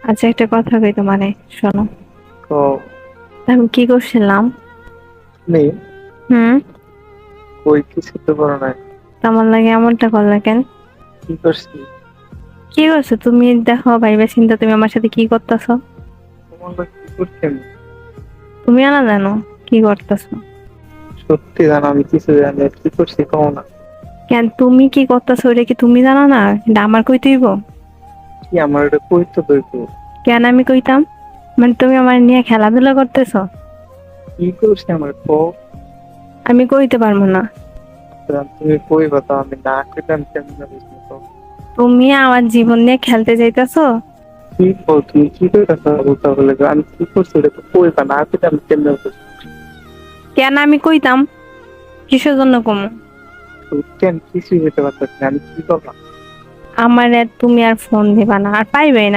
আচ্ছা, একটা কথা কই তোমারে, শোনো। তো আমি কি করছিলাম? নেই, হুম। কই কিছু তো করো নাই। তোমার লাগে এমনটা করলা কেন? কি করছি? কি করছো তুমি? দেখো ভাইবা চিন্তা, তুমি আমার সাথে কি করতেছো? তোমার লোক কি করছি আমি? তুমি না জানো কি করতেছো? সত্যি জানো আমি কিছু জানি না, কি করছি কও না। কেন তুমি কি করতেছো এটা কি তুমি জানো না? এটা আমার কইতে হইব? কি আমার এটা কই তো দইতো? কেন আমি কইতাম? মানে তুমি আমার নিয়ে খেলাধুলা করতেছো? কি করছি আমার কও। আমি কইতে পারবো না। তুমি কইবা তো, আমি না কইতাম কেমনে বুঝলি তো? তুমি আমার জীবন নিয়ে খেলতে যাইতেছো। কি কও তুমি, কি কইতাছ বলতে বলে আমি কি করছি এটা তো কইবা, না কইতাম কেমনে বুঝলি? কেন আমি কইতাম? কিসের জন্য কমু? কেন কিছুই হইতে পারতেছি না, আমি কি করলাম? আমার তুমি আর ফোন দিবা না, আর পাইবেই না।